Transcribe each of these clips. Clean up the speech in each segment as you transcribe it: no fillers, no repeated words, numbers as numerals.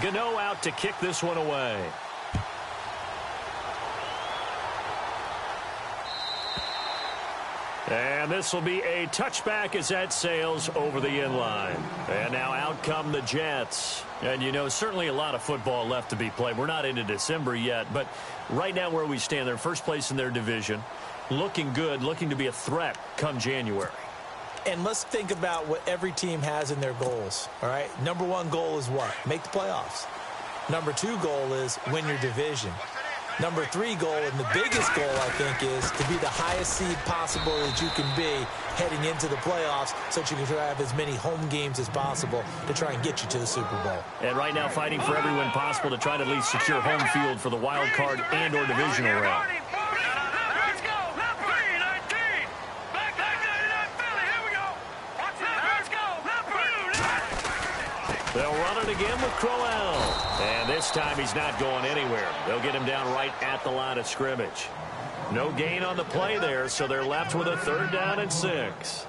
Gano out to kick this one away. And this will be a touchback as that sails over the inline. And now out come the Jets. And, you know, certainly a lot of football left to be played. We're not into December yet, but right now where we stand, they're first place in their division. Looking good, looking to be a threat come January. And let's think about what every team has in their goals, all right? Number one goal is what? Make the playoffs. Number two goal is win your division. Number three goal, and the biggest goal, I think, is to be the highest seed possible that you can be heading into the playoffs so that you can have as many home games as possible to try and get you to the Super Bowl. And right now fighting for every win possible to try to at least secure home field for the wild card and or divisional round. They'll run it again with Crowell. And this time he's not going anywhere. They'll get him down right at the line of scrimmage. No gain on the play there, so they're left with a 3rd down and 6.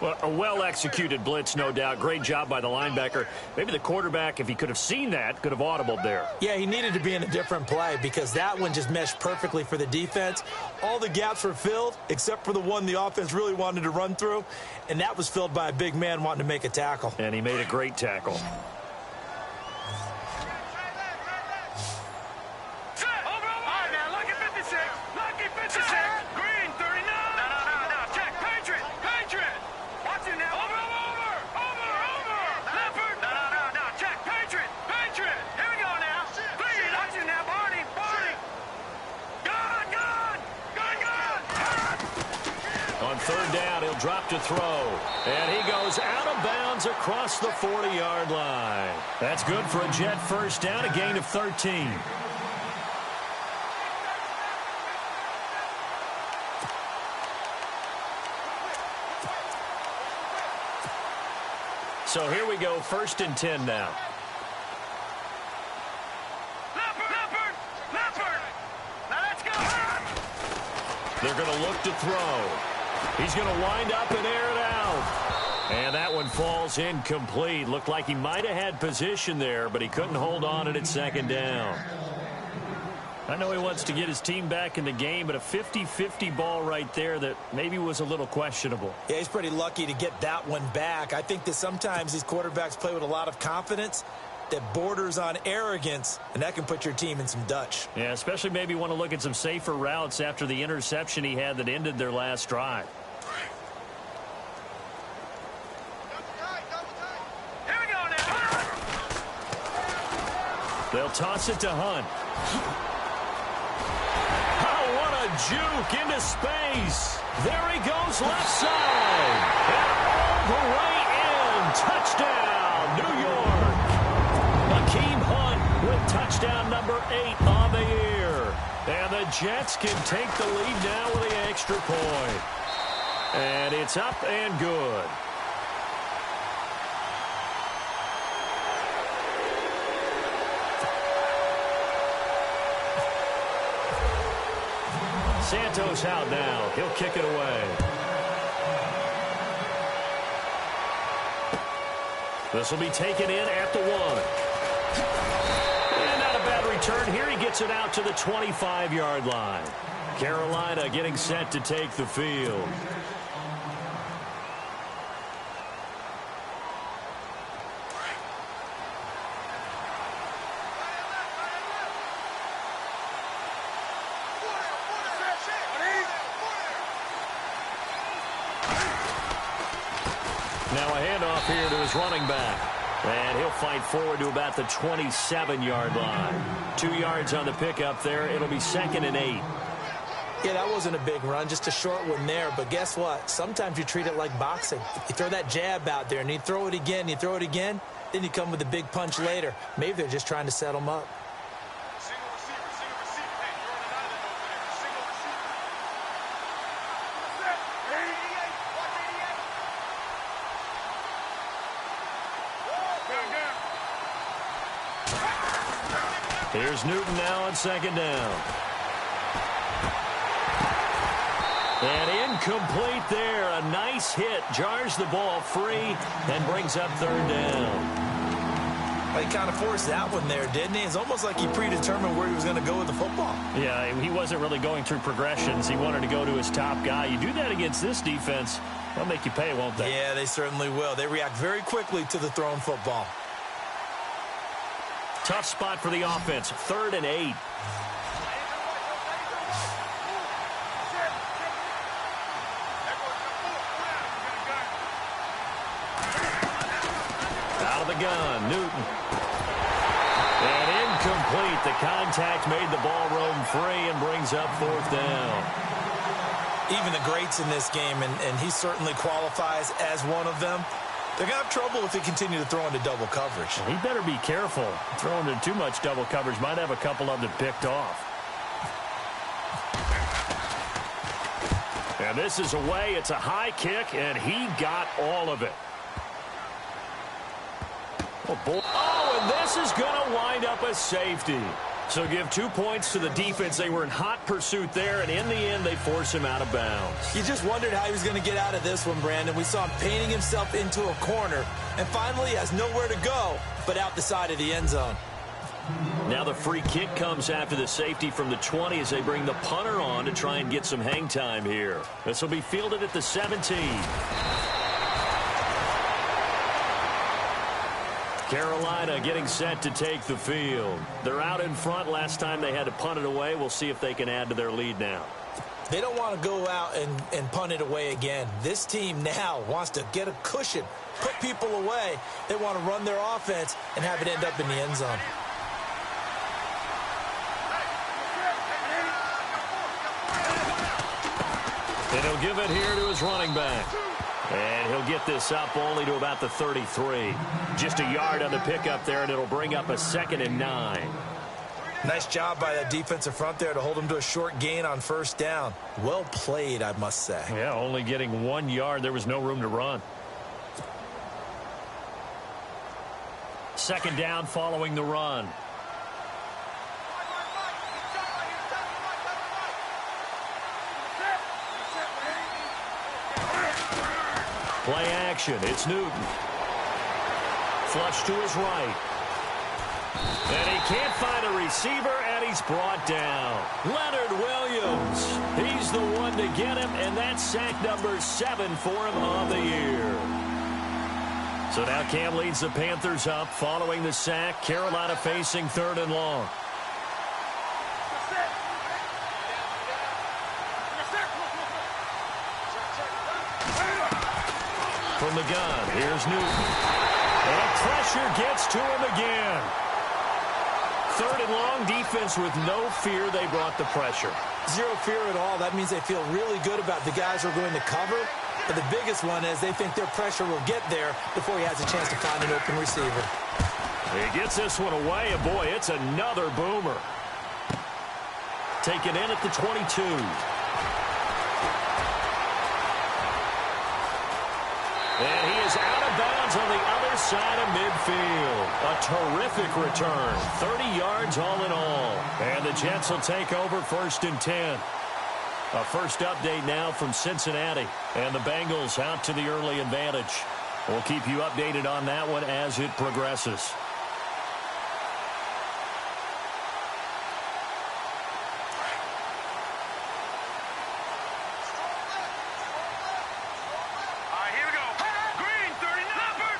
Well, a well-executed blitz, no doubt. Great job by the linebacker. Maybe the quarterback, if he could have seen that, could have audibled there. Yeah, he needed to be in a different play because that one just meshed perfectly for the defense. All the gaps were filled except for the one the offense really wanted to run through, and that was filled by a big man wanting to make a tackle. And he made a great tackle. On 3rd down, he'll drop to throw. And he goes out of bounds across the 40-yard line. That's good for a Jet 1st down, a gain of 13. So here we go, 1st and 10 now. They're going to look to throw. He's going to wind up and air it out. And that one falls incomplete. Looked like he might have had position there, but he couldn't hold on at 2nd down. I know he wants to get his team back in the game, but a 50-50 ball right there that maybe was a little questionable. Yeah, he's pretty lucky to get that one back. I think that sometimes these quarterbacks play with a lot of confidence that borders on arrogance, and that can put your team in some Dutch. Yeah, especially maybe want to look at some safer routes after the interception he had that ended their last drive. Here we go now. They'll toss it to Hunt. Oh, what a juke into space. There he goes left side. And all the way in. Touchdown, New York. Akeem Hunt with touchdown number 8 on the year. And the Jets can take the lead now with the extra point. And it's up and good. Santos out now. He'll kick it away. This will be taken in at the 1. And not a bad return here. He gets it out to the 25-yard line. Carolina getting set to take the field. Now a handoff here to his running back. And he'll fight forward to about the 27-yard line. 2 yards on the pickup there. It'll be 2nd and 8. Yeah, that wasn't a big run, just a short one there. But guess what? Sometimes you treat it like boxing. You throw that jab out there, and you throw it again, you throw it again, then you come with a big punch later. Maybe they're just trying to set them up. Here's Newton now on 2nd down. And incomplete there. A nice hit. Jars the ball free and brings up 3rd down. He kind of forced that one there, didn't he? It's almost like he predetermined where he was going to go with the football. Yeah, he wasn't really going through progressions. He wanted to go to his top guy. You do that against this defense, they'll make you pay, won't they? Yeah, they certainly will. They react very quickly to the thrown football. Tough spot for the offense, 3rd and 8. Out of the gun, Newton. And incomplete. The contact made the ball roam free and brings up 4th down. Even the greats in this game, and he certainly qualifies as one of them, they're going to have trouble if they continue to throw into double coverage. He better be careful. Throwing into too much double coverage might have a couple of them picked off. And this is away. It's a high kick, and he got all of it. Oh, boy. Oh, and this is going to wind up a safety. So give 2 points to the defense. They were in hot pursuit there, and in the end, they force him out of bounds. You just wondered how he was going to get out of this one, Brandon. We saw him painting himself into a corner, and finally has nowhere to go but out the side of the end zone. Now the free kick comes after the safety from the 20 as they bring the punter on to try and get some hang time here. This will be fielded at the 17. Carolina getting set to take the field. They're out in front. Last time they had to punt it away. We'll see if they can add to their lead now. They don't want to go out and punt it away again. This team now wants to get a cushion, put people away. They want to run their offense and have it end up in the end zone. And he'll give it here to his running back. And he'll get this up only to about the 33. Just a yard on the pickup there, and it'll bring up a 2nd and 9. Nice job by that defensive front there to hold him to a short gain on 1st down. Well played, I must say. Yeah, only getting 1 yard. There was no room to run. 2nd down following the run. Play action. It's Newton. Flush to his right. And he can't find a receiver, and he's brought down. Leonard Williams. He's the one to get him, and that's sack number 7 for him on the year. So now Cam leads the Panthers up following the sack. Carolina facing 3rd and long. From the gun, here's Newton. And pressure gets to him again. 3rd and long, defense with no fear. They brought the pressure. Zero fear at all. That means they feel really good about the guys who are going to cover. But the biggest one is they think their pressure will get there before he has a chance to find an open receiver. He gets this one away, and boy, it's another boomer. Taken in at the 22. And he is out of bounds on the other side of midfield. A terrific return. 30 yards all in all. And the Jets will take over 1st and 10. A first update now from Cincinnati. And the Bengals out to the early advantage. We'll keep you updated on that one as it progresses.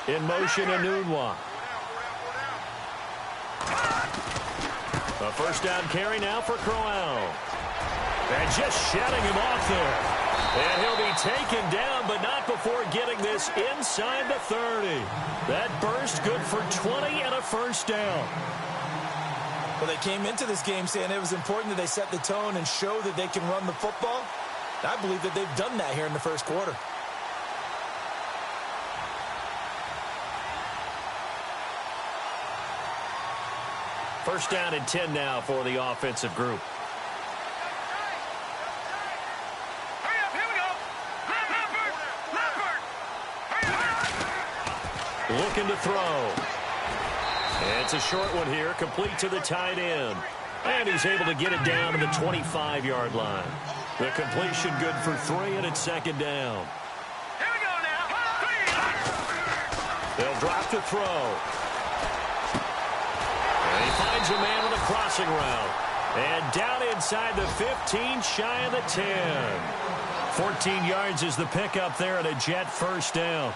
In motion, Anunwa. A 1st down carry now for Crowell. And just shutting him off there. And he'll be taken down, but not before getting this inside the 30. That burst good for 20 and a 1st down. Well, they came into this game saying it was important that they set the tone and show that they can run the football. I believe that they've done that here in the 1st quarter. First down and 10 now for the offensive group. Looking to throw. It's a short one here, complete to the tight end. And he's able to get it down to the 25-yard line. The completion good for 3, and it's 2nd down. Here we go now. They'll drop to throw. he finds a man on the crossing route. And down inside the 15, shy of the 10. 14 yards is the pickup there and a Jet first down.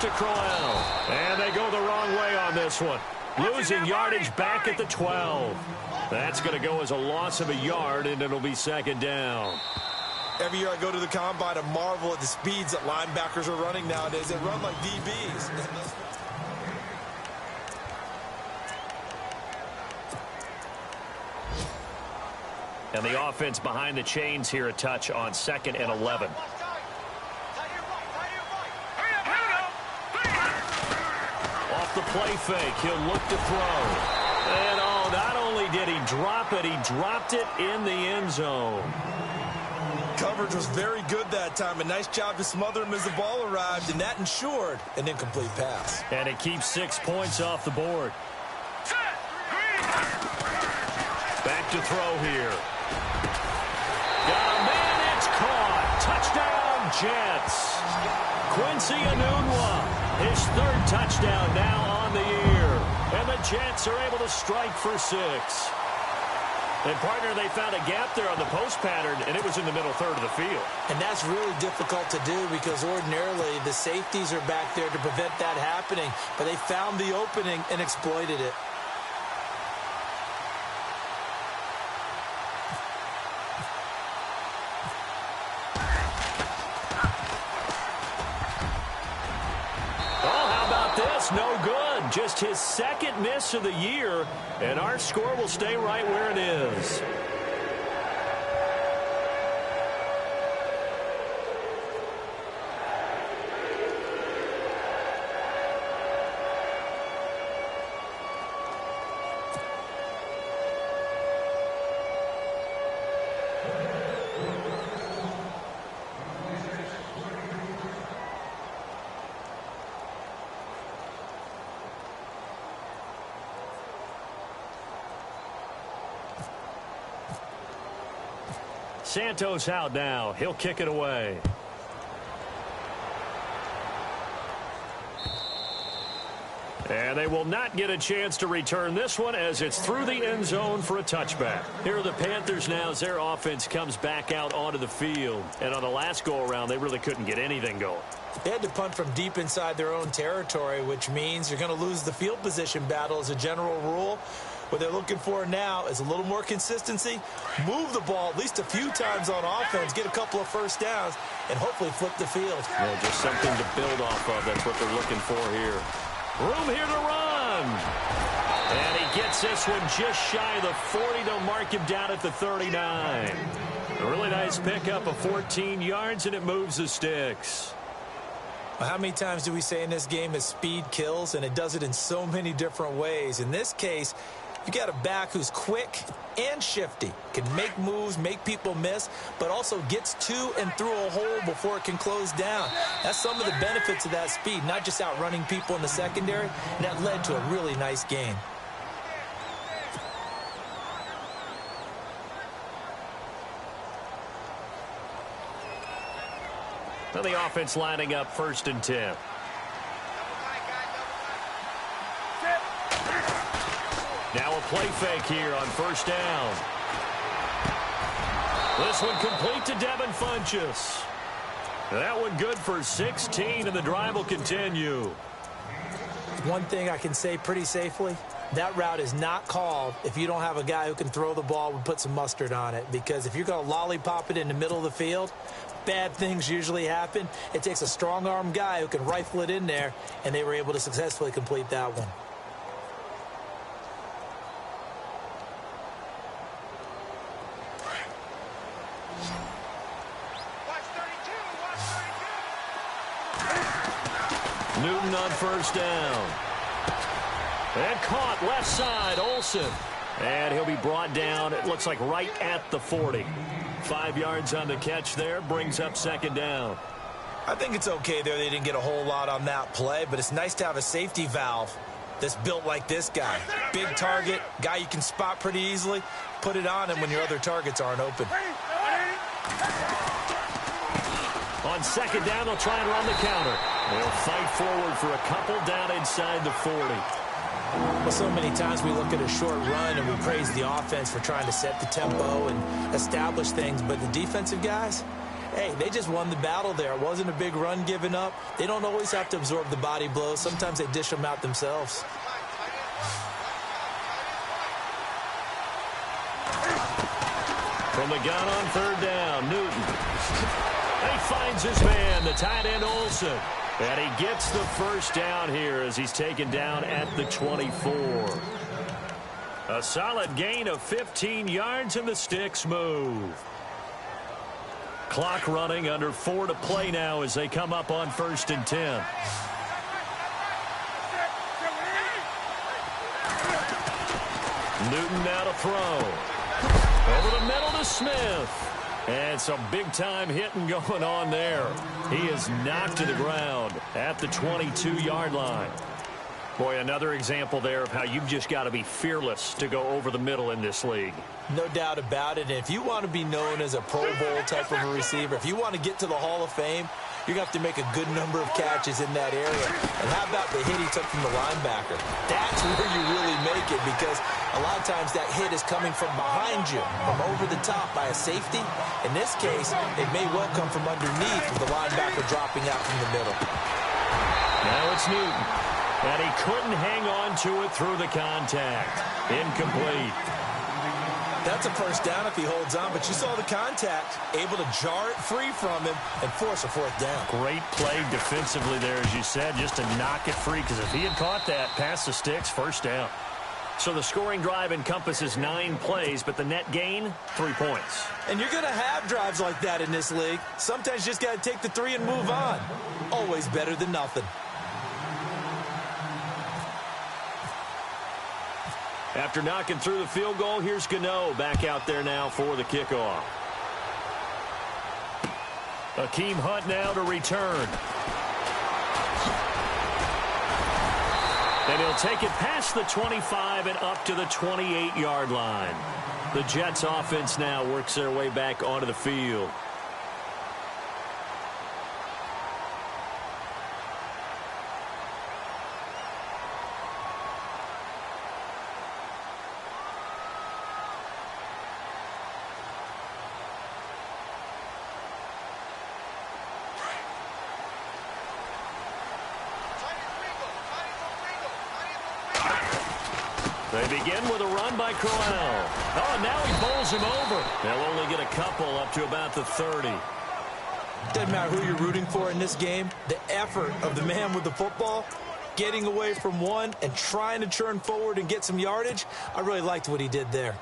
To Crowell. And they go the wrong way on this one. Losing yardage back at the 12. That's going to go as a loss of a yard, and it'll be second down. Every year I go to the combine and marvel at the speeds that linebackers are running nowadays. They run like DBs. And the offense behind the chains here a touch on 2nd and 11. The play fake. He'll look to throw. And, not only did he drop it, he dropped it in the end zone. Coverage was very good that time. A nice job to smother him as the ball arrived, and that ensured an incomplete pass. And it keeps 6 points off the board. Back to throw here. Got a man, it's caught. Touchdown, Jets. Quincy Enunwa. His 3rd touchdown now on the year. And the Jets are able to strike for 6. And, partner, they found a gap there on the post pattern, and it was in the middle third of the field. And that's really difficult to do because ordinarily the safeties are back there to prevent that happening. But they found the opening and exploited it. No good. Just his 2nd miss of the year, and our score will stay right where it is. Santos out now. He'll kick it away. And they will not get a chance to return this one as it's through the end zone for a touchback. Here are the Panthers now as their offense comes back out onto the field. And on the last go-around, they really couldn't get anything going. They had to punt from deep inside their own territory, which means you're going to lose the field position battle as a general rule. What they're looking for now is a little more consistency, move the ball at least a few times on offense, get a couple of first downs, and hopefully flip the field. Well, just something to build off of. That's what they're looking for here. Room here to run. And he gets this one just shy of the 40 to mark him down at the 39. A really nice pickup of 14 yards, and it moves the sticks. Well, how many times do we say in this game that speed kills, and it does it in so many different ways. In this case, you got a back who's quick and shifty, can make moves, make people miss, but also gets to and through a hole before it can close down. That's some of the benefits of that speed, not just outrunning people in the secondary. And that led to a really nice game. Well, the offense lining up 1st and 10. Now a play fake here on 1st down. This one complete to Devin Funchess. That one good for 16, and the drive will continue. One thing I can say pretty safely, that route is not called if you don't have a guy who can throw the ball and put some mustard on it. Because if you're going to lollipop it in the middle of the field, bad things usually happen. It takes a strong-arm guy who can rifle it in there, and they were able to successfully complete that one. Newton on 1st down. And caught left side, Olsen. And he'll be brought down, it looks like right at the 40. 5 yards on the catch there, brings up second down. I think it's okay there. They didn't get a whole lot on that play, but it's nice to have a safety valve that's built like this guy. Big target, guy you can spot pretty easily. Put it on him when your other targets aren't open. On second down, they'll try and run the counter. They'll fight forward for a couple down inside the 40. Well, so many times we look at a short run and we praise the offense for trying to set the tempo and establish things, but the defensive guys, hey, they just won the battle there. It wasn't a big run given up. They don't always have to absorb the body blows. Sometimes they dish them out themselves. From the gun on third down, Newton. He finds his man, the tight end Olsen. And he gets the first down here as he's taken down at the 24. A solid gain of 15 yards and the sticks move. Clock running, under 4 to play now as they come up on 1st and 10. Newton now to throw. Over the middle to Smith. And some big-time hitting going on there. He is knocked to the ground at the 22-yard line. Boy, another example there of how you've just got to be fearless to go over the middle in this league. No doubt about it. And if you want to be known as a Pro Bowl type of a receiver, if you want to get to the Hall of Fame, you're going to have to make a good number of catches in that area. And how about the hit he took from the linebacker? That's where you really make it, because a lot of times that hit is coming from behind you, from over the top by a safety. In this case, it may well come from underneath with the linebacker dropping out from the middle. Now it's Newton. And he couldn't hang on to it through the contact. Incomplete. That's a first down if he holds on, but you saw the contact, able to jar it free from him and force a fourth down. Great play defensively there, as you said, just to knock it free, because if he had caught that, past the sticks, first down. So the scoring drive encompasses 9 plays, but the net gain, 3 points. And you're going to have drives like that in this league. Sometimes you just got to take the 3 and move on. Always better than nothing. After knocking through the field goal, here's Gano back out there now for the kickoff. Akeem Hunt now to return. And he'll take it past the 25 and up to the 28-yard line. The Jets offense now works their way back onto the field. They begin with a run by Crowell. Oh, and now he bowls him over. They'll only get a couple up to about the 30. Doesn't matter who you're rooting for in this game. The effort of the man with the football, getting away from one and trying to churn forward and get some yardage, I really liked what he did there.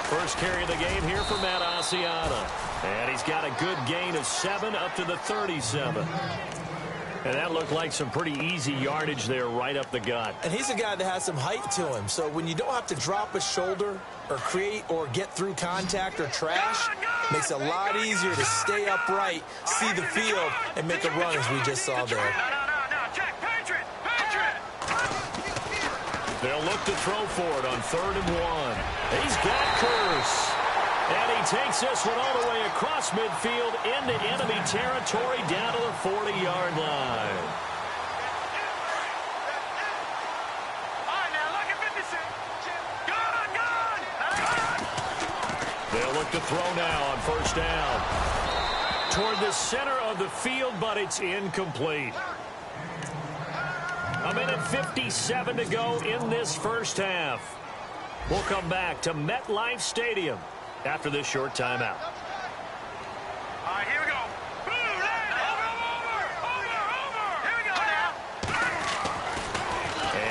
First carry of the game here for Matt Asiata. And he's got a good gain of 7 up to the 37. And that looked like some pretty easy yardage there right up the gut. And he's a guy that has some height to him. So when you don't have to drop a shoulder or create or get through contact or trash, makes it a lot easier to stay upright, see the field, and make a run as we just saw there. They'll look to throw for it on 3rd and 1. He's got Curse. And he takes this one all the way across midfield into enemy territory down to the 40-yard line. All right, now look at 56. Good. They'll look to throw now on 1st down. Toward the center of the field, but it's incomplete. A minute 57 to go in this first half. We'll come back to MetLife Stadium after this short timeout. All right, here we go. Boom, over. Here we go now.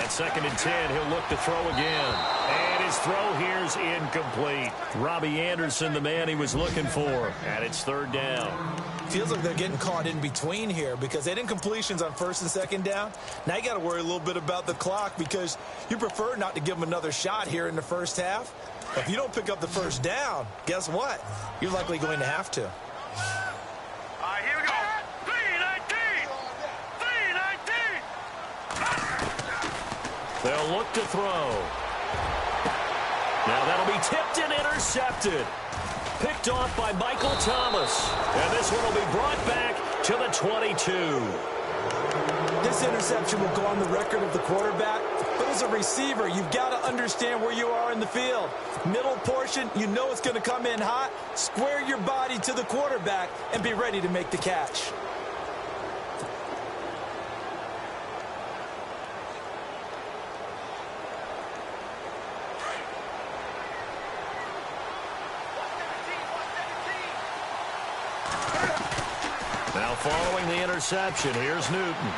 And 2nd and 10, he'll look to throw again. And his his throw here's incomplete. Robbie Anderson, the man he was looking for. And it's third down. Feels like they're getting caught in between here because they didn't completions on first and second down. Now you got to worry a little bit about the clock because you prefer not to give them another shot here in the first half. If you don't pick up the first down, guess what? You're likely going to have to. All right, here we go. 3-19. 3-19. They'll look to throw. Now that'll be tipped and intercepted. Picked off by Michael Thomas. And this one will be brought back to the 22. This interception will go on the record of the quarterback, but as a receiver, you've got to understand where you are in the field. Middle portion, you know it's going to come in hot. Square your body to the quarterback and be ready to make the catch. Now following the interception, here's Newton.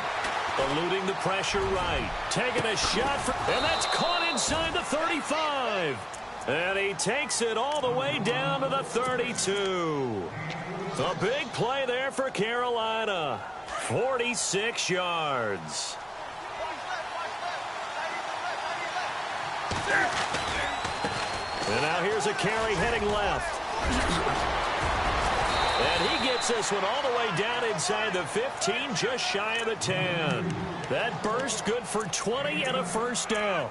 Eluding the pressure right. Taking a shot, and that's caught inside the 35. And he takes it all the way down to the 32. A big play there for Carolina. 46 yards. And now here's a carry heading left. And he gets this one all the way down inside the 15, just shy of the 10. That burst good for 20 and a first down.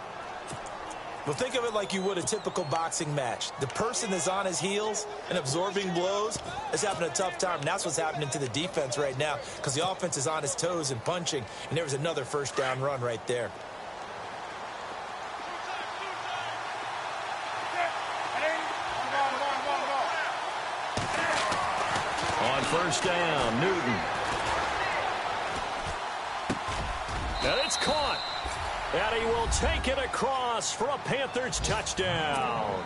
Well, think of it like you would a typical boxing match. The person is on his heels and absorbing blows is having a tough time. And that's what's happening to the defense right now because the offense is on his toes and punching. And there was another first down run right there. On first down, Newton. And it's caught. And he will take it across for a Panthers touchdown.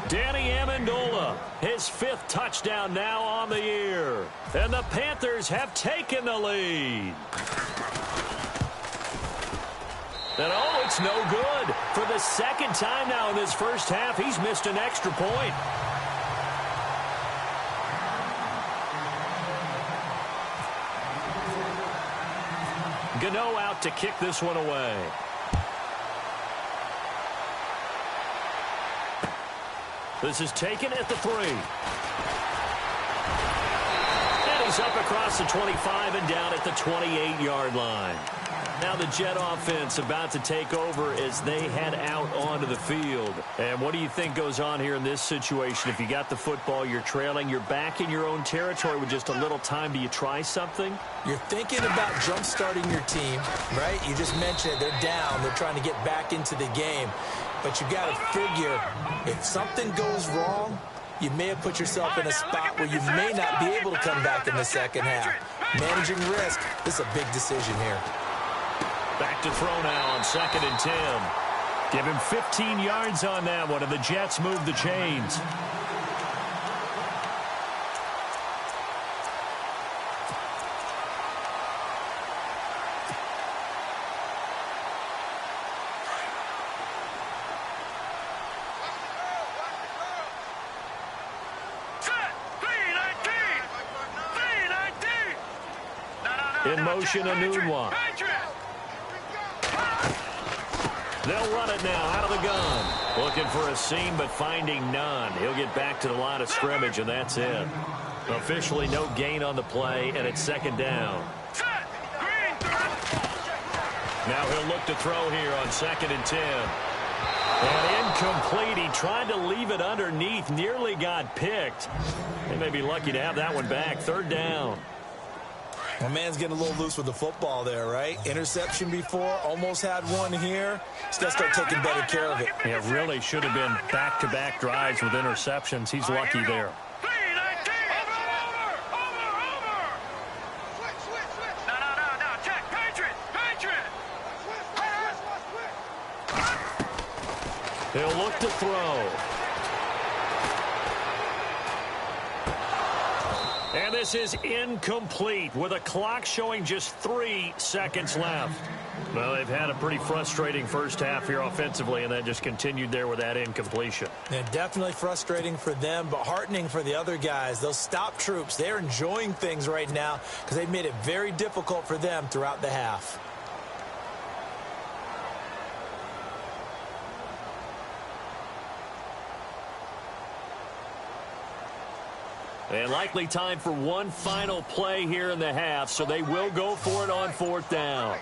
Danny Amendola, his 5th touchdown now on the year. And the Panthers have taken the lead. And oh, it's no good. For the second time now in this first half, he's missed an extra point. Gano out to kick this one away. This is taken at the 3. And he's up across the 25 and down at the 28-yard line. Now the Jet offense about to take over as they head out onto the field. And what do you think goes on here in this situation? If you got the football, you're trailing, you're back in your own territory with just a little time. Do you try something? You're thinking about jump-starting your team, right? You just mentioned it. They're down. They're trying to get back into the game. But you got to figure if something goes wrong, you may have put yourself in a spot where you may not be able to come back in the second half. Managing risk, this is a big decision here. Back to throw now on 2nd and 10. Give him 15 yards on that one, and the Jets move the chains. In motion, a new one. They'll run it now out of the gun. Looking for a seam, but finding none. He'll get back to the line of scrimmage, and that's it. Officially no gain on the play, and it's 2nd down. Now he'll look to throw here on 2nd and 10. And incomplete. He tried to leave it underneath, nearly got picked. They may be lucky to have that one back. 3rd down. My man's getting a little loose with the football there, right? Interception before, almost had one here. He's got to start taking better care of it. Yeah, really should have been back-to-back drives with interceptions. He's lucky there. He'll look to throw. And this is incomplete with a clock showing just 3 seconds left. Well, they've had a pretty frustrating first half here offensively, and then just continued there with that incompletion. Yeah, definitely frustrating for them, but heartening for the other guys. Those stop troops, they're enjoying things right now because they've made it very difficult for them throughout the half. And likely time for one final play here in the half, so they will go for it on 4th down.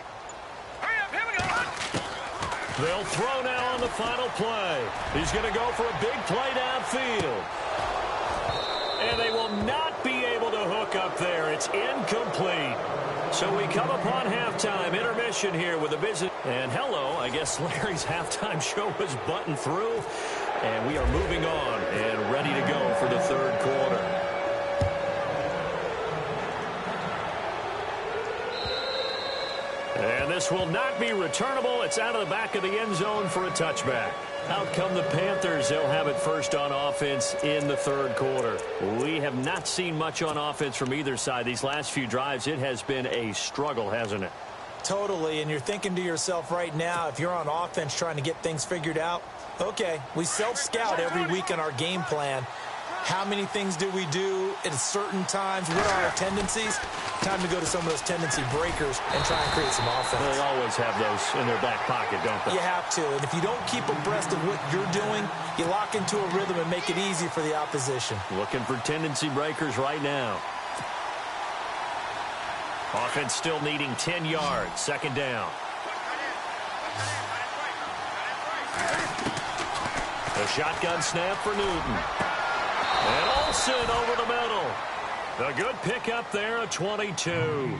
They'll throw now on the final play. He's going to go for a big play downfield. And they will not be able to hook up there. It's incomplete. So we come upon halftime intermission here with a visit. And hello, I guess Larry's halftime show was buttoned through. And we are moving on and ready to go for the 3rd quarter. And this will not be returnable. It's out of the back of the end zone for a touchback. Out come the Panthers. They'll have it first on offense in the 3rd quarter. We have not seen much on offense from either side. These last few drives, it has been a struggle, hasn't it? Totally, and you're thinking to yourself right now, if you're on offense trying to get things figured out, okay, we self-scout every week in our game plan. How many things do we do at certain times? What are our tendencies? Time to go to some of those tendency breakers and try and create some offense. They always have those in their back pocket, don't they? You have to. And if you don't keep abreast of what you're doing, you lock into a rhythm and make it easy for the opposition. Looking for tendency breakers right now. Offense still needing 10 yards. 2nd down. The shotgun snap for Newton. And Olsen over the middle. A good pickup there at 22.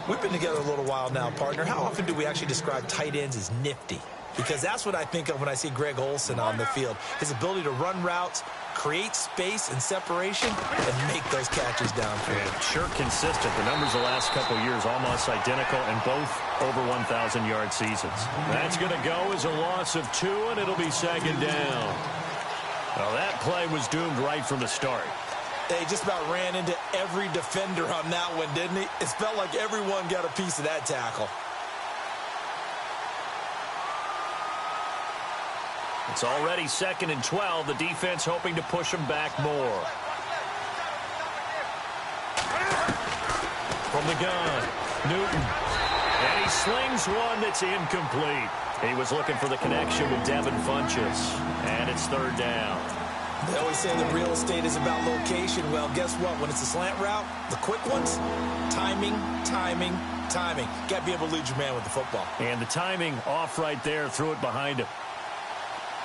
We've been together a little while now, partner. How often do we actually describe tight ends as nifty? Because that's what I think of when I see Greg Olsen on the field. His ability to run routes, create space and separation, and make those catches downfield. And sure consistent. The numbers the last couple years almost identical, and both over 1,000-yard seasons. That's going to go as a loss of 2, and it'll be 2nd down. Well, that play was doomed right from the start. They just about ran into every defender on that one, didn't he? It felt like everyone got a piece of that tackle. It's already 2nd and 12. The defense hoping to push them back more. From the gun, Newton. And he slings one that's incomplete. He was looking for the connection with Devin Funchess. And it's 3rd down. They always say that real estate is about location. Well, guess what? When it's a slant route, the quick ones, timing, timing, timing. Got to be able to lead your man with the football. And the timing off right there, threw it behind him.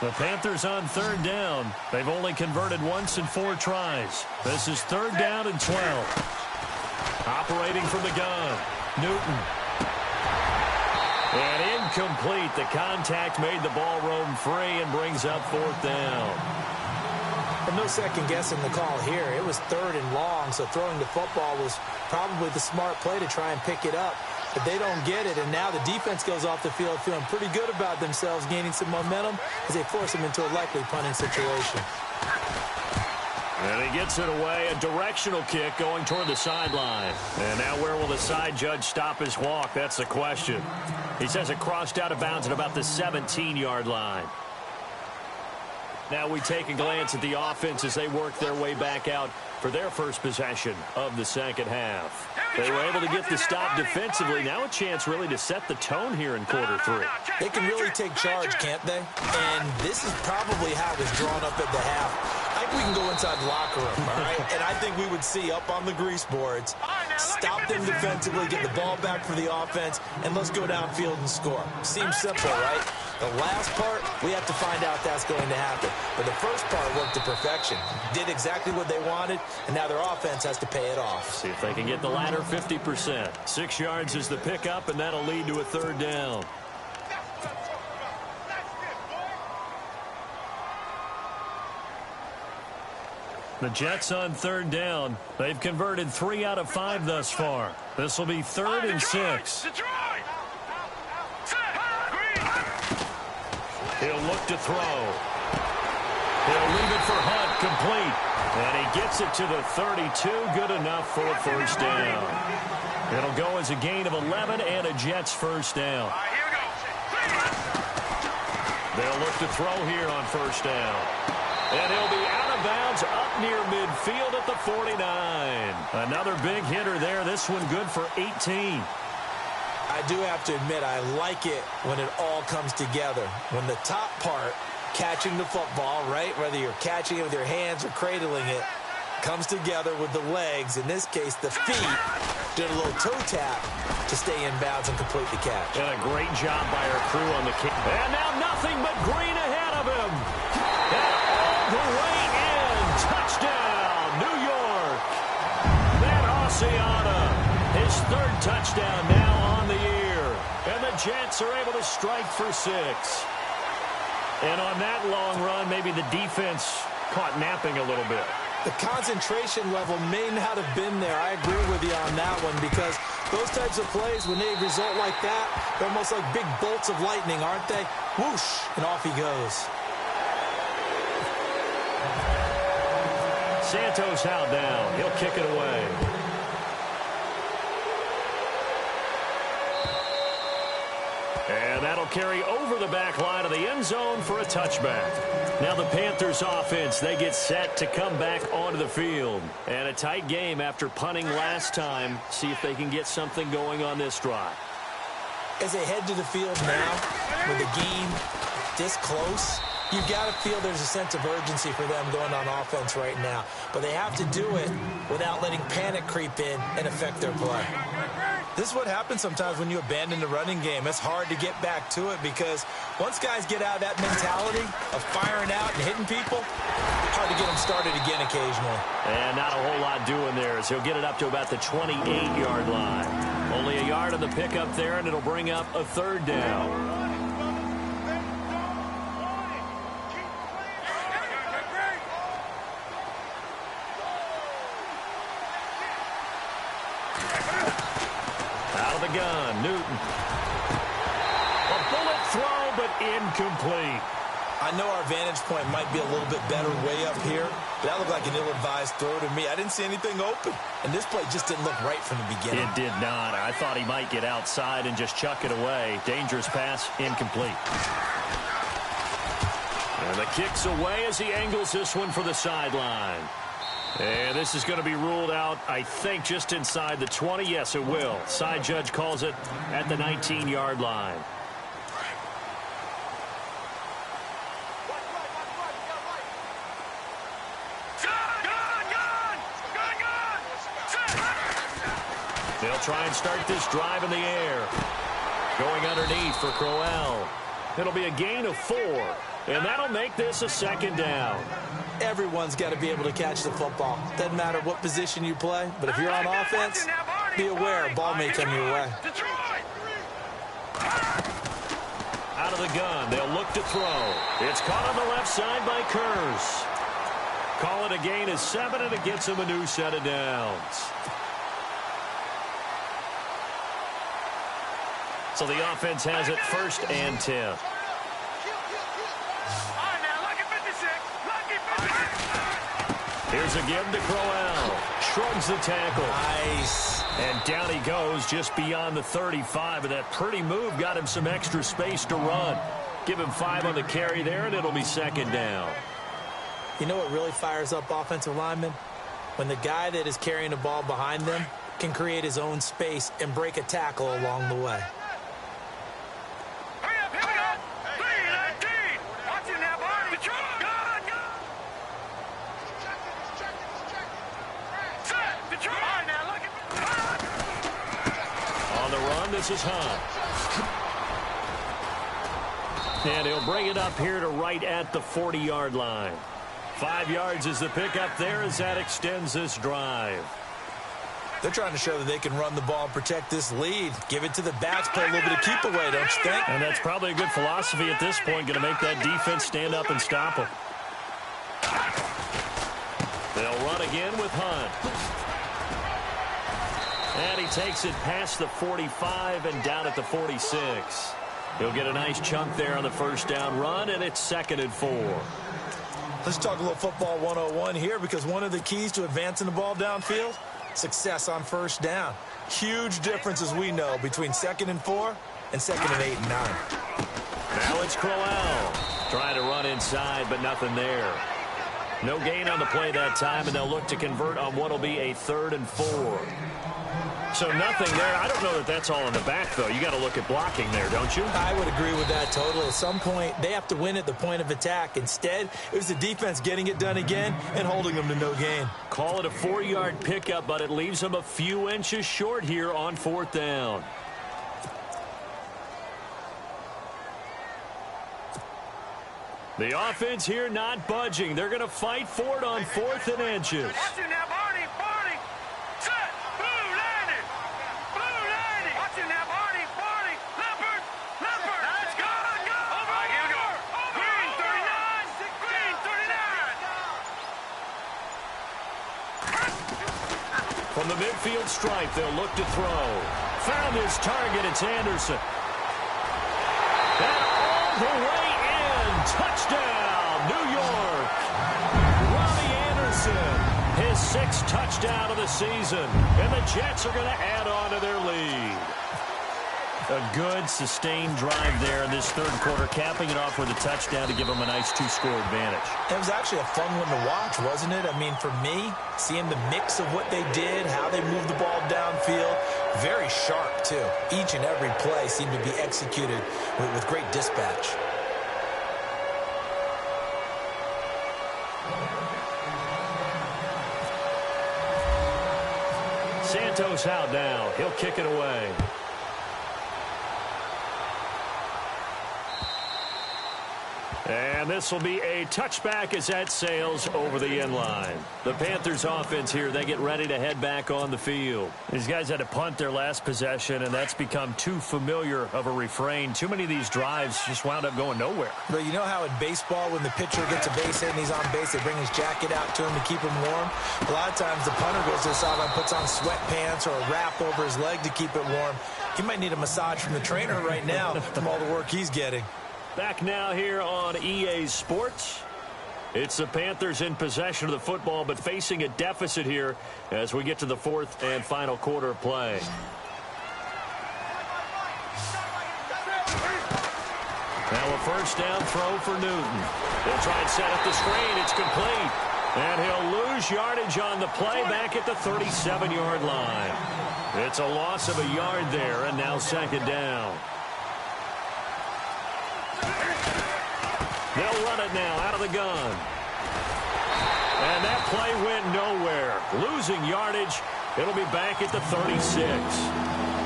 The Panthers on 3rd down. They've only converted once in 4 tries. This is 3rd down and 12. Operating from the gun, Newton. And incomplete. The contact made the ball roam free and brings up 4th down. And no second guessing the call here. It was 3rd and long, so throwing the football was probably the smart play to try and pick it up. But they don't get it, and now the defense goes off the field feeling pretty good about themselves, gaining some momentum as they force them into a likely punting situation. And he gets it away, a directional kick going toward the sideline. And now where will the side judge stop his walk? That's the question. He says it crossed out of bounds at about the 17-yard line. Now we take a glance at the offense as they work their way back out for their first possession of the 2nd half. They were able to get the stop defensively. Now a chance really to set the tone here in quarter 3. They can really take charge, can't they? And this is probably how it was drawn up at the half. I think we can go inside the locker room, all right? And I think we would see up on the grease boards, stop them defensively, get the ball back for the offense, and let's go downfield and score. Seems simple, right? The last part, we have to find out that's going to happen. But the first part worked to perfection. Did exactly what they wanted, and now their offense has to pay it off. See if they can get the latter 50%. 6 yards is the pickup, and that'll lead to a 3rd down. The Jets on 3rd down. They've converted 3 out of 5 thus far. This will be 3rd and 6. He'll look to throw. He'll leave it for Hunt, complete. And he gets it to the 32, good enough for a 1st down. It'll go as a gain of 11 and a Jets first down. Here we go. They'll look to throw here on first down. And he'll be out of bounds up near midfield at the 49. Another big hitter there. This one good for 18. I do have to admit, I like it when it all comes together. When the top part, catching the football, right, whether you're catching it with your hands or cradling it, comes together with the legs, in this case the feet, did a little toe tap to stay in bounds and complete the catch. And a great job by our crew on the kick. And now nothing but green ahead of him. And all the way in. Touchdown, New York. Matt Oceana, his third touchdown now on the year. And the Jets are able to strike for 6. And on that long run, maybe the defense caught napping a little bit. The concentration level may not have been there. I agree with you on that one, because those types of plays, when they result like that, they're almost like big bolts of lightning, aren't they? Whoosh, and off he goes. Santos held down. He'll kick it away. And that'll carry over the back line of the end zone for a touchback. Now the Panthers offense, they get set to come back onto the field. And a tight game after punting last time. See if they can get something going on this drive. As they head to the field now, with the game this close, you've got to feel there's a sense of urgency for them going on offense right now. But they have to do it without letting panic creep in and affect their play. This is what happens sometimes when you abandon the running game. It's hard to get back to it, because once guys get out of that mentality of firing out and hitting people, hard to get them started again occasionally. And not a whole lot doing there, as he'll get it up to about the 28-yard line. Only a yard on the pickup there, and it'll bring up a third down. Gun, Newton. A bullet throw, but incomplete. I know our vantage point might be a little bit better way up here, but that looked like an ill-advised throw to me. I didn't see anything open, and this play just didn't look right from the beginning. It did not. I thought he might get outside and just chuck it away. Dangerous pass, incomplete. And the kick's away as he angles this one for the sideline. And this is going to be ruled out, I think, just inside the 20. Yes, it will. Side judge calls it at the 19-yard line. They'll try and start this drive in the air. Going underneath for Crowell. It'll be a gain of 4. And that'll make this a second down. Everyone's got to be able to catch the football. Doesn't matter what position you play, but if you're on offense, be aware a ball may come your way. Out of the gun, they'll look to throw. It's caught on the left side by Kurz. Call it a gain of 7, and it gets him a new set of downs. So the offense has it 1st and 10. Here's a give to Crowell. Shrugs the tackle. Nice. And down he goes just beyond the 35. And that pretty move got him some extra space to run. Give him 5 on the carry there, and it'll be second down. You know what really fires up offensive linemen? When the guy that is carrying the ball behind them can create his own space and break a tackle along the way. This is Hunt. And he'll bring it up here to right at the 40-yard line. 5 yards is the pickup there as that extends this drive. They're trying to show that they can run the ball and protect this lead. Give it to the backs, play a little bit of keep away, don't you think? And that's probably a good philosophy at this point, going to make that defense stand up and stop them. They'll run again with Hunt. And he takes it past the 45 and down at the 46. He'll get a nice chunk there on the first down run, and it's 2nd and 4. Let's talk a little football 101 here, because one of the keys to advancing the ball downfield success on first down. Huge difference, as we know, between 2nd and 4 and 2nd and 8 and 9. Now it's Crowell trying to run inside, but nothing there. No gain on the play that time, and they'll look to convert on what will be a 3rd and 4. So nothing there. I don't know that that's all in the back, though. You got to look at blocking there, don't you? I would agree with that totally. At some point, they have to win at the point of attack. Instead, it was the defense getting it done again and holding them to no gain. Call it a 4-yard pickup, but it leaves them a few inches short here on 4th down. The offense here not budging. They're going to fight for it on 4th and inches. Watch it now, Barney. Barney. Set. Blue landing. Blue landing. Watch it now, Barney. Barney. Leopard. Leopard. Let's go. Go. Over. All right, here we go. Green 39. Green 39. From the midfield stripe, they'll look to throw. Found his target. It's Anderson. And all the way in. Touchdown, New York. Robbie Anderson, his 6th touchdown of the season. And the Jets are going to add on to their lead. A good, sustained drive there in this 3rd quarter, capping it off with a touchdown to give them a nice 2-score advantage. It was actually a fun one to watch, wasn't it? I mean, for me, seeing the mix of what they did, how they moved the ball downfield, very sharp, too. Each and every play seemed to be executed with great dispatch. Santos out now. He'll kick it away. And this will be a touchback as that sails over the end line. The Panthers offense here, they get ready to head back on the field. These guys had to punt their last possession, and that's become too familiar of a refrain. Too many of these drives just wound up going nowhere. But you know how in baseball, when the pitcher gets a base hit and he's on base, they bring his jacket out to him to keep him warm? A lot of times the punter goes to the sideline, puts on sweatpants or a wrap over his leg to keep it warm. He might need a massage from the trainer right now from all the work he's getting. Back now here on EA Sports. It's the Panthers in possession of the football, but facing a deficit here as we get to the 4th and final quarter of play. Now a first down throw for Newton. He'll try and set up the screen. It's complete. And he'll lose yardage on the play back at the 37-yard line. It's a loss of a yard there, and now 2nd down. They'll run it now out of the gun. And that play went nowhere. Losing yardage. It'll be back at the 36.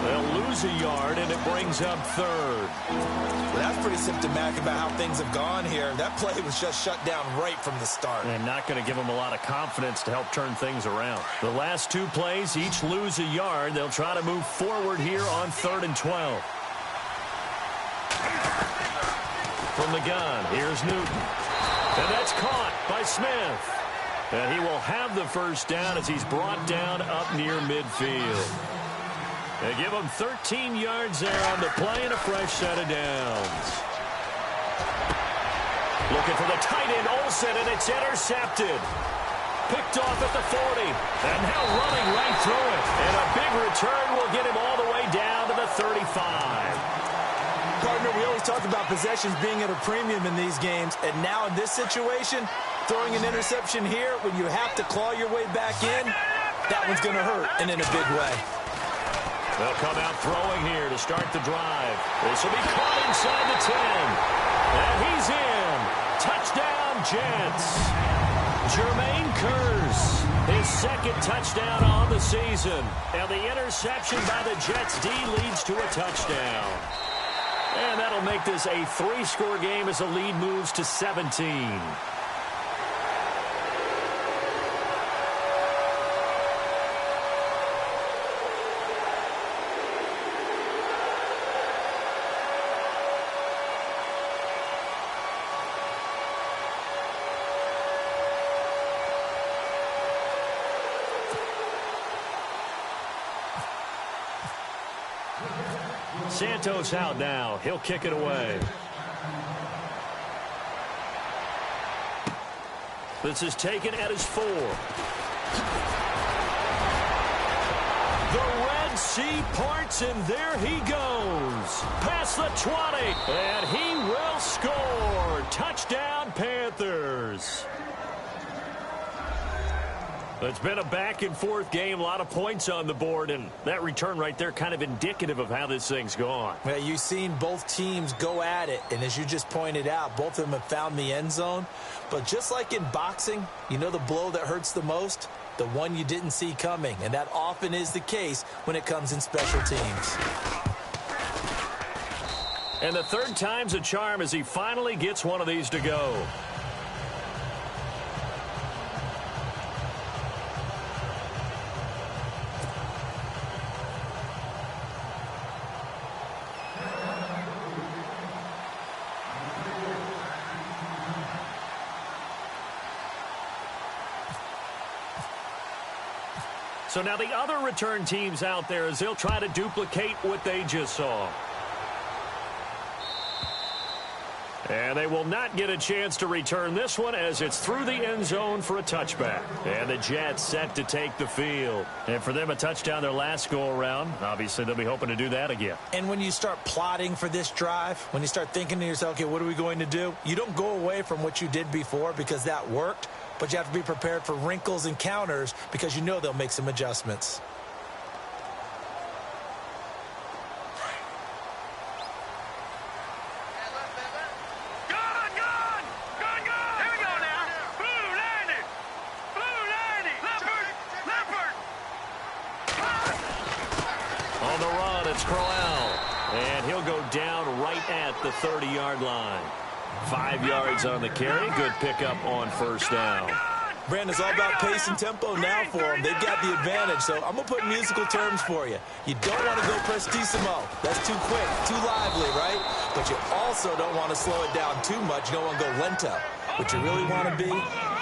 They'll lose a yard, and it brings up 3rd. Well, that's pretty symptomatic about how things have gone here. That play was just shut down right from the start. And not going to give them a lot of confidence to help turn things around. The last 2 plays, each lose a yard. They'll try to move forward here on 3rd and 12. From the gun, here's Newton. And that's caught by Smith. And he will have the first down as he's brought down up near midfield. They give him 13 yards there on the play and a fresh set of downs. Looking for the tight end, Olsen, and it's intercepted. Picked off at the 40. And now running right through it. And a big return will get him all the way down to the 35. Partner, we always talk about possessions being at a premium in these games, and now in this situation, throwing an interception here when you have to claw your way back in, that one's going to hurt, and in a big way. They'll come out throwing here to start the drive. This will be caught inside the 10. And he's in. Touchdown, Jets. Jermaine Kearse, his 2nd touchdown on the season. And the interception by the Jets D leads to a touchdown. And that'll make this a 3-score game as the lead moves to 17. Santos out now. He'll kick it away. This is taken at his 4. Red Sea parts, and there he goes. Past the 20, and he will score. Touchdown, Panthers. It's been a back-and-forth game, a lot of points on the board, and that return right there kind of indicative of how this thing's gone. Yeah, you've seen both teams go at it, and as you just pointed out, both of them have found the end zone. But just like in boxing, you know the blow that hurts the most? The one you didn't see coming, and that often is the case when it comes in special teams. And the third time's a charm as he finally gets one of these to go. So now the other return teams out there as they'll try to duplicate what they just saw. And they will not get a chance to return this one as it's through the end zone for a touchback. And the Jets set to take the field. And for them, a touchdown their last go-around. Obviously, they'll be hoping to do that again. And when you start plotting for this drive, when you start thinking to yourself, okay, what are we going to do? You don't go away from what you did before because that worked. But you have to be prepared for wrinkles and counters because you know they'll make some adjustments. On the run, it's Crowell. And he'll go down right at the 30-yard line. 5 yards on the carry. Good pickup on first down. Brandon, it's all about pace and tempo now for them. They've got the advantage, so I'm going to put musical terms for you. You don't want to go prestissimo. That's too quick, too lively, right? But you also don't want to slow it down too much. You don't want to go lento. What you really want to be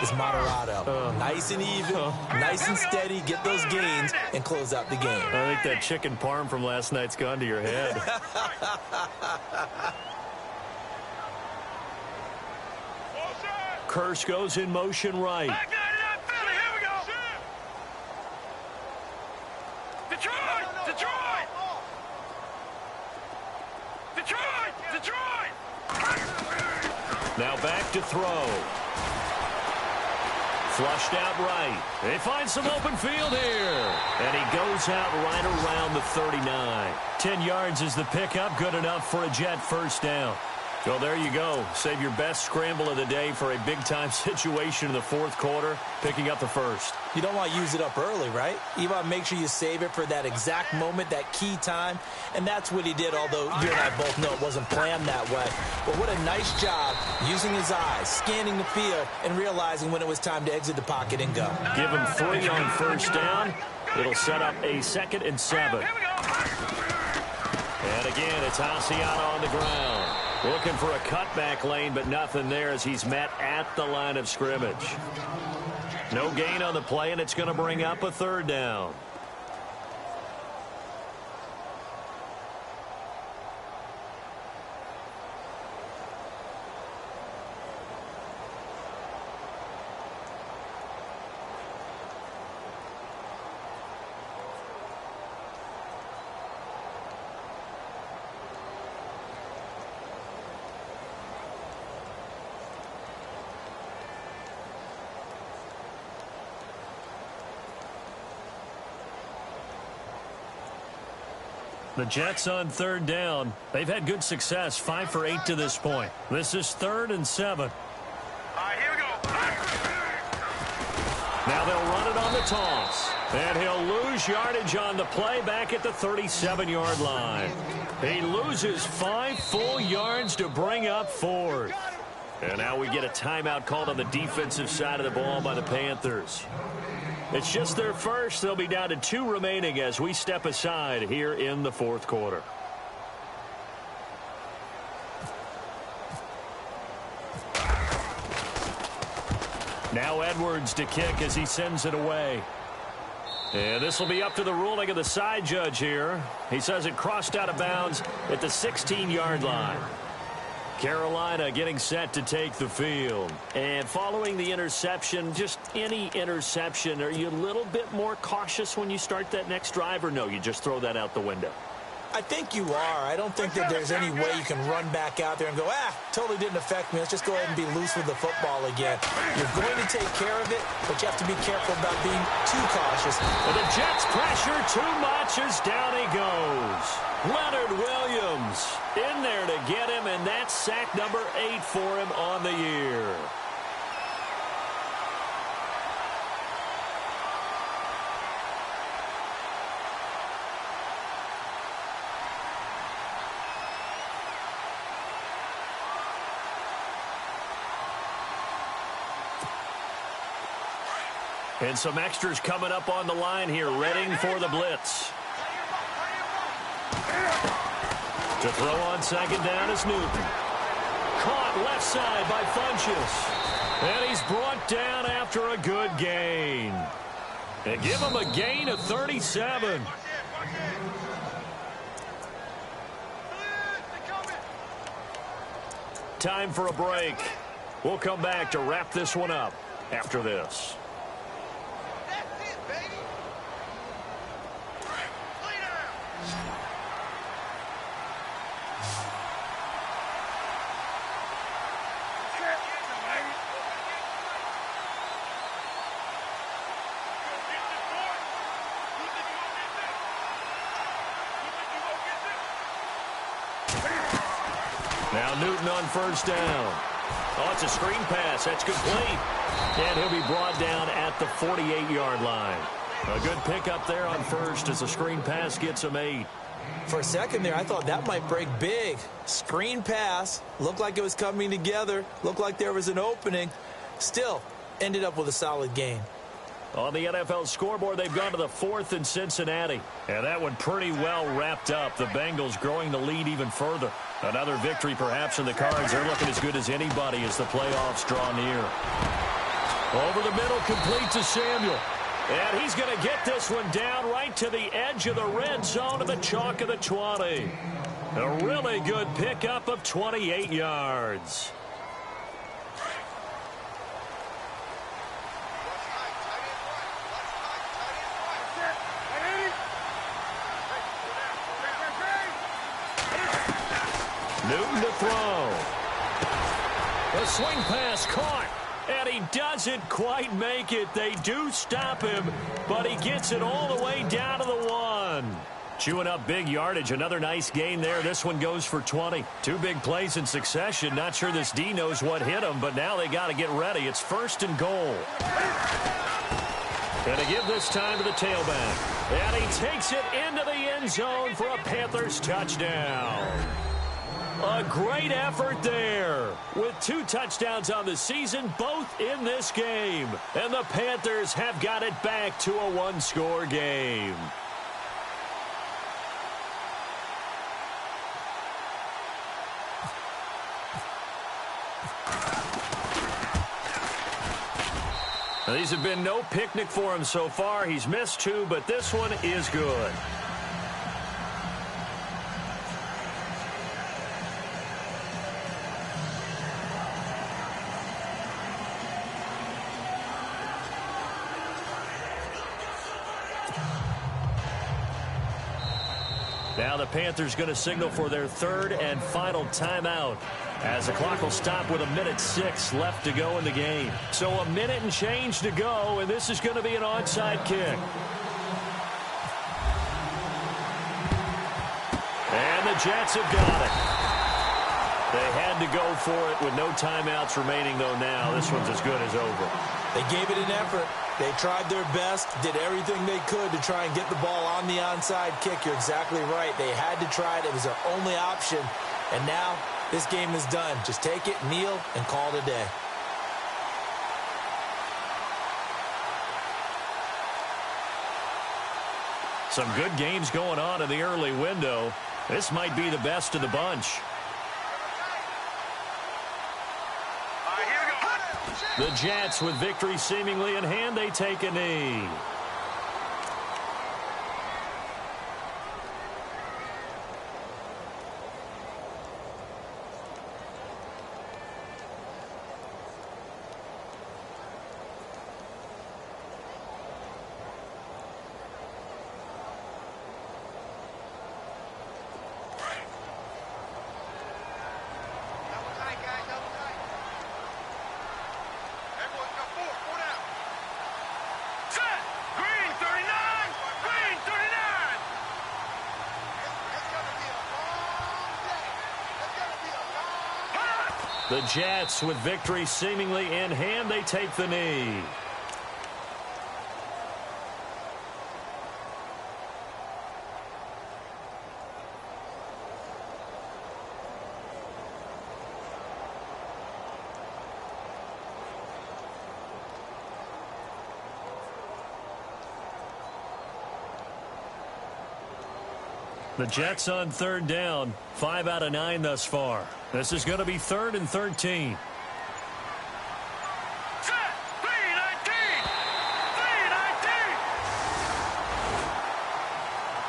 is moderato. Nice and even, nice and steady, get those gains, and close out the game. I think that chicken parm from last night's gone to your head. Kirsch goes in motion right. Here we go. Detroit! Detroit! Detroit! Detroit! Now back to throw. Flushed out right. They find some open field here. And he goes out right around the 39. 10 yards is the pickup. Good enough for a Jet first down. Well, there you go. Save your best scramble of the day for a big-time situation in the fourth quarter, picking up the first. You don't want to use it up early, right? You want to make sure you save it for that exact moment, that key time. And that's what he did, although you and I both know it wasn't planned that way. But what a nice job using his eyes, scanning the field, and realizing when it was time to exit the pocket and go. Give him 3 on first down. It'll set up a 2nd and 7. And again, it's Asiata on the ground. Looking for a cutback lane, but nothing there as he's met at the line of scrimmage. No gain on the play, and it's going to bring up a 3rd down. The Jets on 3rd down. They've had good success, 5 for 8 to this point. This is 3rd and 7. All right, here we go. Now they'll run it on the toss. And he'll lose yardage on the play back at the 37-yard line. He loses 5 full yards to bring up 4th. And now we get a timeout called on the defensive side of the ball by the Panthers. It's just their first. They'll be down to 2 remaining as we step aside here in the fourth quarter. Now Edwards to kick as he sends it away. And this will be up to the ruling of the side judge here. He says it crossed out of bounds at the 16-yard line. Carolina getting set to take the field. And following the interception, just any interception, are you a little bit more cautious when you start that next drive, or no, you just throw that out the window? I think you are. I don't think that there's any way you can run back out there and go, totally didn't affect me. Let's just go ahead and be loose with the football again. You're going to take care of it, but you have to be careful about being too cautious. And the Jets pressure too much as down he goes. Leonard Williams in there to get him, and that's sack number 8 for him on the year. And some extras coming up on the line here, readying for the blitz. To throw on second down is Newton. Caught left side by Funchess. And he's brought down after a good gain. And give him a gain of 37. Time for a break. We'll come back to wrap this one up after this. Now Newton on first down. Oh, it's a screen pass. That's complete. And he'll be brought down at the 48-yard line. A good pickup there on first as the screen pass gets him 8. For a second there, I thought that might break big. Screen pass. Looked like it was coming together. Looked like there was an opening. Still, ended up with a solid gain. On the NFL scoreboard, they've gone to the 4th in Cincinnati. And that one pretty well wrapped up. The Bengals growing the lead even further. Another victory perhaps in the cards. They're looking as good as anybody as the playoffs draw near. Over the middle, complete to Samuel. And he's going to get this one down right to the edge of the red zone of the chalk of the 20. A really good pickup of 28 yards. Newton to throw. A swing pass caught. And he doesn't quite make it. They do stop him, but he gets it all the way down to the 1. Chewing up big yardage. Another nice gain there. This one goes for 20. 2 big plays in succession. Not sure this D knows what hit him, but now they got to get ready. It's 1st and goal. And to give this time to the tailback. And he takes it into the end zone for a Panthers touchdown. A great effort there with 2 touchdowns on the season, both in this game. And the Panthers have got it back to a 1-score game. Now, these have been no picnic for him so far. He's missed 2, but this one is good. Now the Panthers going to signal for their 3rd and final timeout as the clock will stop with 1:06 left to go in the game. So a minute and change to go, and this is going to be an onside kick. And the Jets have got it. They had to go for it with no timeouts remaining, though now. This one's as good as over. They gave it an effort. They tried their best, did everything they could to try and get the ball on the onside kick. You're exactly right. They had to try it. It was their only option. And now this game is done. Just take it, kneel, and call it a day. Some good games going on in the early window. This might be the best of the bunch. The Jets, with victory seemingly in hand, they take a knee. The Jets, with victory seemingly in hand, they take the knee. The Jets on third down, 5 out of 9 thus far. This is going to be 3rd and 13. Set. 319.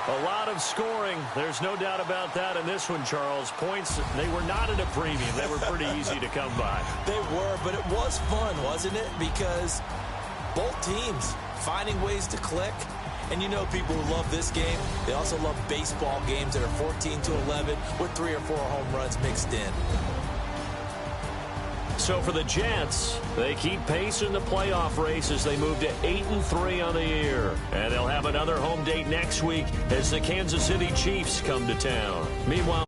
319. A lot of scoring. There's no doubt about that in this one, Charles. Points, they were not at a premium. They were pretty easy to come by. They were, but it was fun, wasn't it? Because both teams finding ways to click. And you know people who love this game, they also love baseball games that are 14-11 with 3 or 4 home runs mixed in. So for the Jets, they keep pace in the playoff race as they move to 8-3 on the year. And they'll have another home date next week as the Kansas City Chiefs come to town. Meanwhile,